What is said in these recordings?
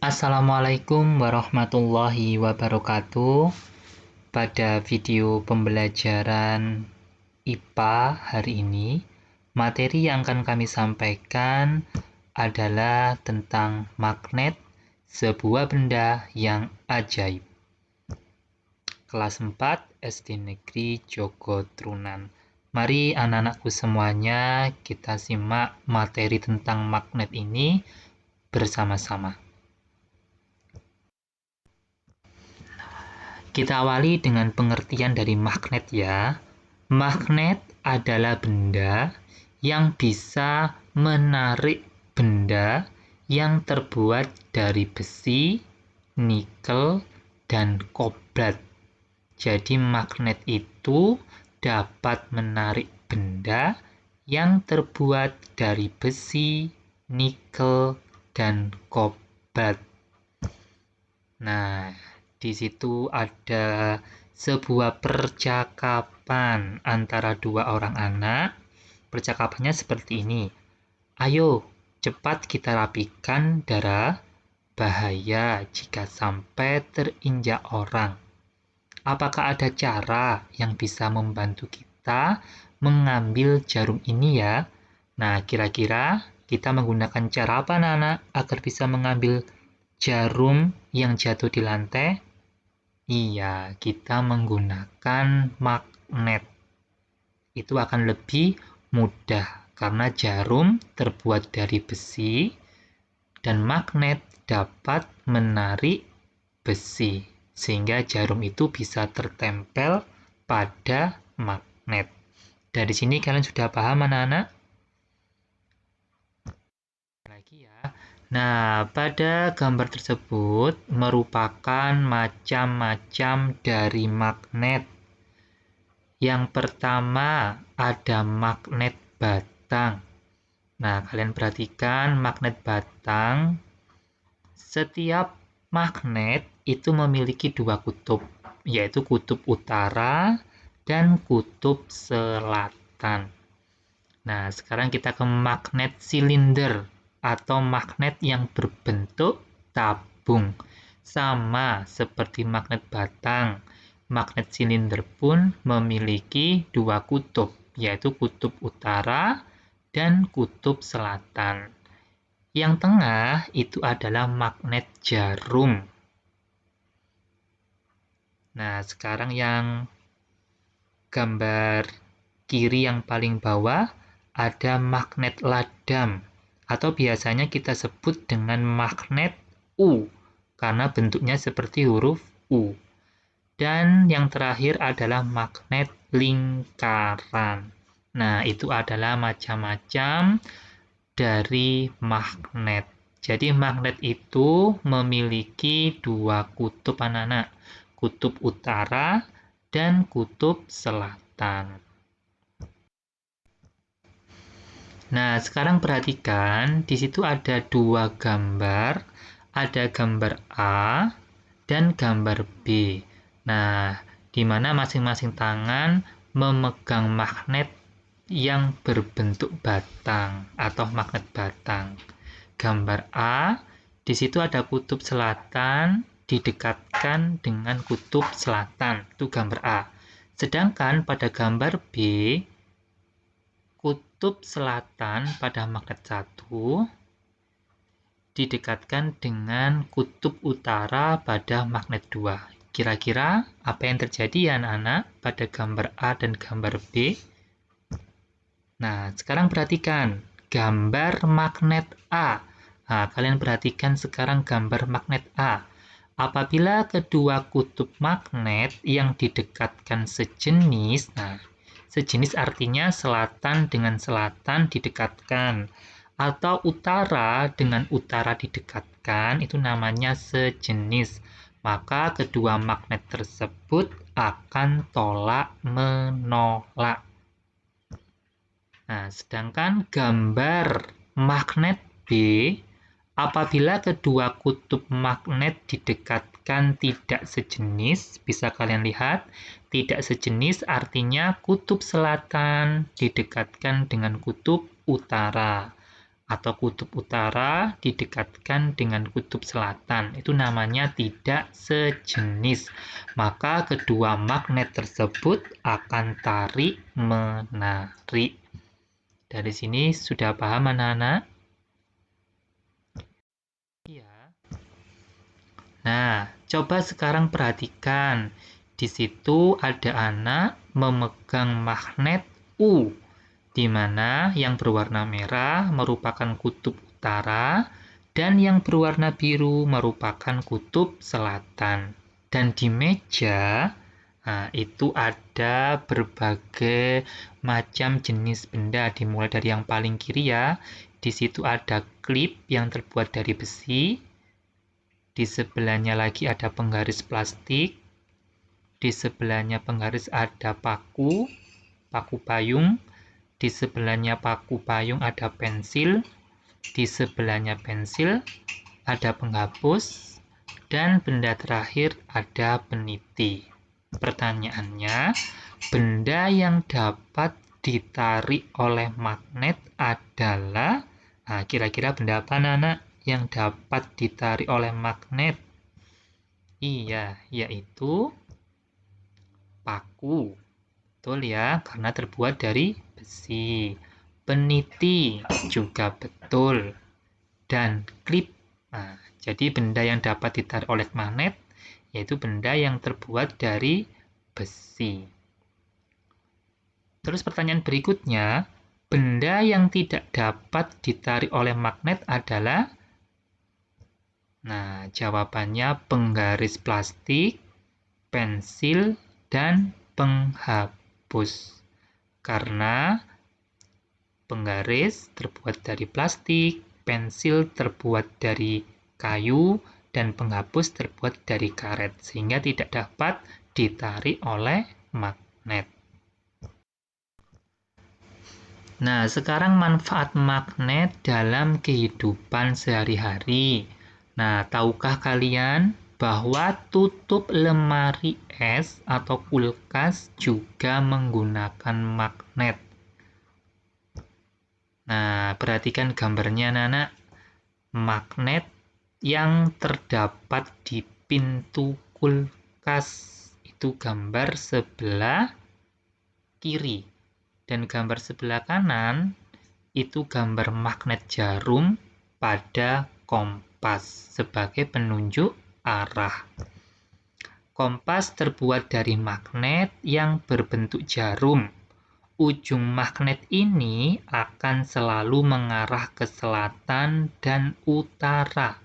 Assalamualaikum warahmatullahi wabarakatuh. Pada video pembelajaran IPA hari ini, materi yang akan kami sampaikan adalah tentang magnet, sebuah benda yang ajaib. Kelas 4 SD Negeri Jogotrunan. Mari anak-anakku semuanya, kita simak materi tentang magnet ini bersama-sama. Kita awali dengan pengertian dari magnet ya. Magnet adalah benda yang bisa menarik benda yang terbuat dari besi, nikel, dan kobalt. Jadi magnet itu dapat menarik benda yang terbuat dari besi, nikel, dan kobalt. Nah, di situ ada sebuah percakapan antara dua orang anak. Percakapannya seperti ini. Ayo, cepat kita rapikan darah. Bahaya jika sampai terinjak orang. Apakah ada cara yang bisa membantu kita mengambil jarum ini ya? Nah, kira-kira kita menggunakan cara apa, anak-anak, agar bisa mengambil jarum yang jatuh di lantai? Iya, kita menggunakan magnet. Itu akan lebih mudah karena jarum terbuat dari besi dan magnet dapat menarik besi sehingga jarum itu bisa tertempel pada magnet. Dari sini kalian sudah paham, anak-anak? Lagi ya. Nah, pada gambar tersebut merupakan macam-macam dari magnet. Yang pertama ada magnet batang. Nah, kalian perhatikan magnet batang. Setiap magnet itu memiliki dua kutub, yaitu kutub utara dan kutub selatan. Nah, sekarang kita ke magnet silinder atau magnet yang berbentuk tabung. Sama seperti magnet batang, magnet silinder pun memiliki dua kutub, yaitu kutub utara dan kutub selatan. Yang tengah itu adalah magnet jarum. Nah, sekarang yang gambar kiri yang paling bawah ada magnet ladam, atau biasanya kita sebut dengan magnet U, karena bentuknya seperti huruf U. Dan yang terakhir adalah magnet lingkaran. Nah, itu adalah macam-macam dari magnet. Jadi magnet itu memiliki dua kutub, anak-anak, kutub utara dan kutub selatan. Nah, sekarang perhatikan, di situ ada dua gambar, ada gambar A dan gambar B. Nah, di mana masing-masing tangan memegang magnet yang berbentuk batang atau magnet batang. Gambar A, di situ ada kutub selatan didekatkan dengan kutub selatan. Itu gambar A. Sedangkan pada gambar B, kutub selatan pada magnet 1 didekatkan dengan kutub utara pada magnet 2. Kira-kira apa yang terjadi ya anak-anak pada gambar A dan gambar B? Nah, sekarang perhatikan gambar magnet A. Nah, kalian perhatikan sekarang gambar magnet A. Apabila kedua kutub magnet yang didekatkan sejenis, nah, sejenis artinya selatan dengan selatan didekatkan, atau utara dengan utara didekatkan, itu namanya sejenis. Maka kedua magnet tersebut akan tolak-menolak. Nah, sedangkan gambar magnet B, apabila kedua kutub magnet didekatkan tidak sejenis, bisa kalian lihat, tidak sejenis artinya kutub selatan didekatkan dengan kutub utara, atau kutub utara didekatkan dengan kutub selatan. Itu namanya tidak sejenis. Maka kedua magnet tersebut akan tarik-menarik. Dari sini sudah paham anak-anak? Iya. Nah, coba sekarang perhatikan. Di situ ada anak memegang magnet U, di mana yang berwarna merah merupakan kutub utara dan yang berwarna biru merupakan kutub selatan. Dan di meja itu ada berbagai macam jenis benda, dimulai dari yang paling kiri ya. Di situ ada klip yang terbuat dari besi. Di sebelahnya lagi ada penggaris plastik. Di sebelahnya penggaris ada paku payung. Di sebelahnya paku payung ada pensil, di sebelahnya pensil ada penghapus, dan benda terakhir ada peniti. Pertanyaannya, benda yang dapat ditarik oleh magnet adalah, kira-kira benda apa anak yang dapat ditarik oleh magnet? Iya, yaitu paku. Betul ya, karena terbuat dari besi. Peniti juga betul. Dan klip. Nah, jadi benda yang dapat ditarik oleh magnet yaitu benda yang terbuat dari besi. Terus pertanyaan berikutnya, benda yang tidak dapat ditarik oleh magnet adalah? Nah, jawabannya penggaris plastik, pensil, dan penghapus. Karena penggaris terbuat dari plastik, pensil terbuat dari kayu, dan penghapus terbuat dari karet, sehingga tidak dapat ditarik oleh magnet. Nah, sekarang manfaat magnet dalam kehidupan sehari-hari. Nah, tahukah kalian bahwa tutup lemari es atau kulkas juga menggunakan magnet? Nah, perhatikan gambarnya anak-anak. Magnet yang terdapat di pintu kulkas itu gambar sebelah kiri. Dan gambar sebelah kanan itu gambar magnet jarum pada kompas sebagai penunjuk arah. Kompas terbuat dari magnet yang berbentuk jarum. Ujung magnet ini akan selalu mengarah ke selatan dan utara.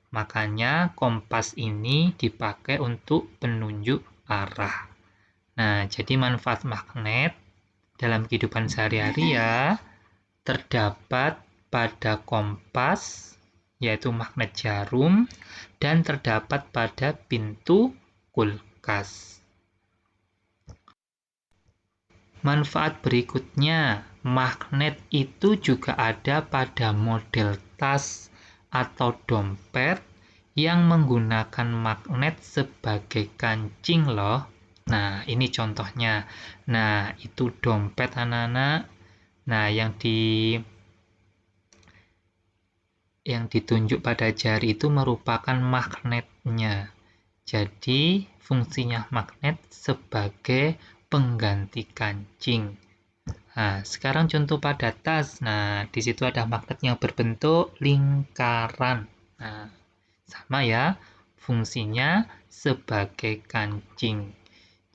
Makanya kompas ini dipakai untuk penunjuk arah. Nah, jadi manfaat magnet dalam kehidupan sehari-hari ya, terdapat pada kompas, yaitu magnet jarum, dan terdapat pada pintu kulkas. Manfaat berikutnya, magnet itu juga ada pada model tas atau dompet yang menggunakan magnet sebagai kancing loh. Nah, ini contohnya. Nah, itu dompet anak-anak. Nah, yang ditunjuk pada jari itu merupakan magnetnya. Jadi, fungsinya magnet sebagai pengganti kancing. Nah, sekarang contoh pada tas. Nah, di situ ada magnet yang berbentuk lingkaran. Nah, sama ya, fungsinya sebagai kancing.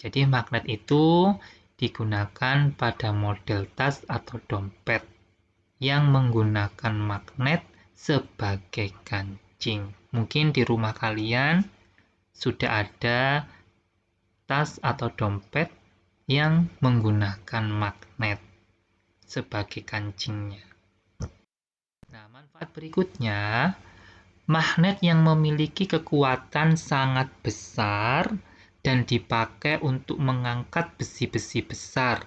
Jadi magnet itu digunakan pada model tas atau dompet yang menggunakan magnet sebagai kancing. Mungkin di rumah kalian sudah ada tas atau dompet yang menggunakan magnet sebagai kancingnya. Nah, manfaat berikutnya, magnet yang memiliki kekuatan sangat besar dan dipakai untuk mengangkat besi-besi besar.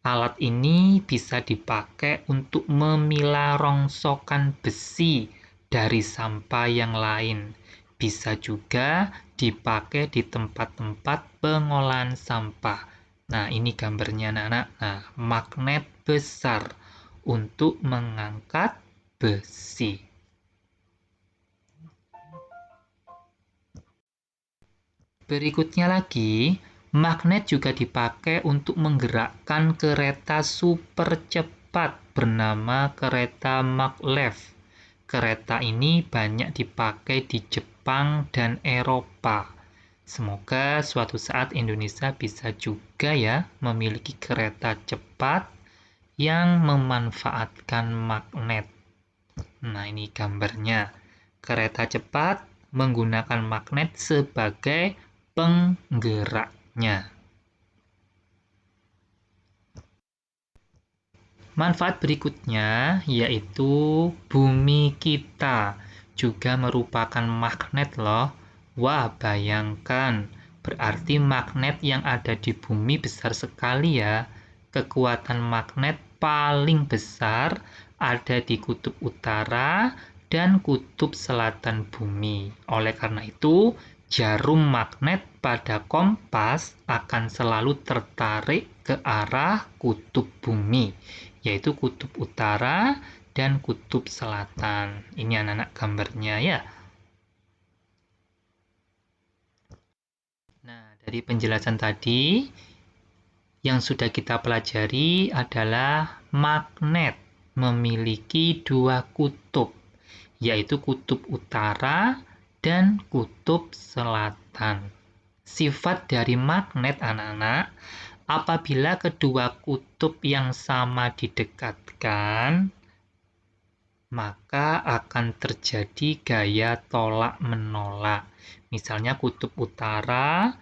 Alat ini bisa dipakai untuk memilah rongsokan besi dari sampah yang lain. Bisa juga dipakai di tempat-tempat pengolahan sampah. Nah, ini gambarnya anak-anak. Nah, magnet besar untuk mengangkat besi. Berikutnya lagi, magnet juga dipakai untuk menggerakkan kereta super cepat bernama kereta maglev. Kereta ini banyak dipakai di Jepang dan Eropa. Semoga suatu saat Indonesia bisa juga ya memiliki kereta cepat yang memanfaatkan magnet. Nah, ini gambarnya. Kereta cepat menggunakan magnet sebagai penggeraknya. Manfaat berikutnya yaitu bumi kita juga merupakan magnet loh. Wah, bayangkan, berarti magnet yang ada di bumi besar sekali ya. Kekuatan magnet paling besar ada di kutub utara dan kutub selatan bumi. Oleh karena itu, jarum magnet pada kompas akan selalu tertarik ke arah kutub bumi, yaitu kutub utara dan kutub selatan. Ini anak-anak gambarnya ya. Nah, dari penjelasan tadi, yang sudah kita pelajari adalah magnet memiliki dua kutub, yaitu kutub utara dan kutub selatan. Sifat dari magnet anak-anak, apabila kedua kutub yang sama didekatkan, maka akan terjadi gaya tolak-menolak. Misalnya kutub utara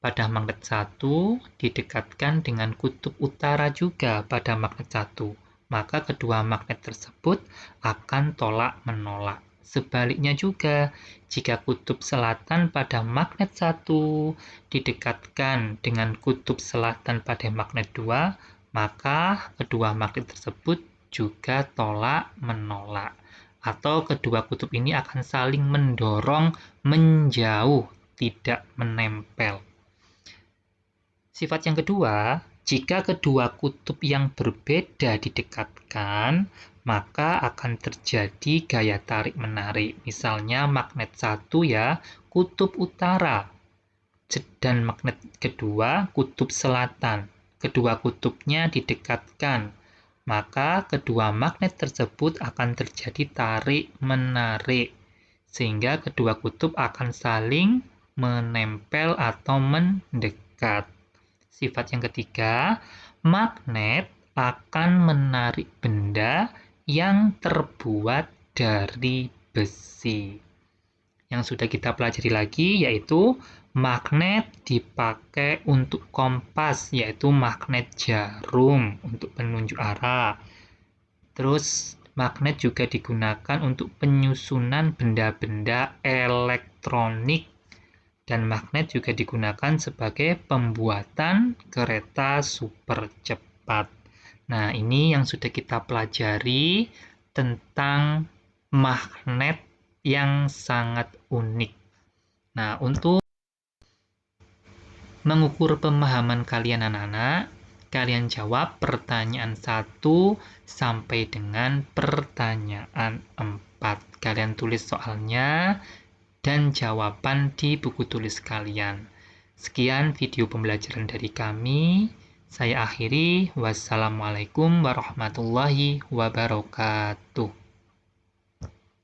pada magnet 1 didekatkan dengan kutub utara juga pada magnet 1, maka kedua magnet tersebut akan tolak-menolak. Sebaliknya juga, jika kutub selatan pada magnet 1 didekatkan dengan kutub selatan pada magnet 2, maka kedua magnet tersebut juga tolak-menolak. Atau kedua kutub ini akan saling mendorong menjauh, tidak menempel. Sifat yang kedua, jika kedua kutub yang berbeda didekatkan, maka akan terjadi gaya tarik-menarik. Misalnya magnet 1 ya, kutub utara, dan magnet kedua, kutub selatan. Kedua kutubnya didekatkan, maka kedua magnet tersebut akan terjadi tarik-menarik, sehingga kedua kutub akan saling menempel atau mendekat. Sifat yang ketiga, magnet akan menarik benda yang terbuat dari besi. Yang sudah kita pelajari lagi yaitu magnet dipakai untuk kompas, yaitu magnet jarum untuk penunjuk arah. Terus magnet juga digunakan untuk penyusunan benda-benda elektronik. Dan magnet juga digunakan sebagai pembuatan kereta super cepat. Nah, ini yang sudah kita pelajari tentang magnet yang sangat unik. Nah, untuk mengukur pemahaman kalian anak-anak, kalian jawab pertanyaan 1 sampai dengan pertanyaan 4. Kalian tulis soalnya dan jawaban di buku tulis kalian. Sekian video pembelajaran dari kami. Saya akhiri. Wassalamualaikum warahmatullahi wabarakatuh.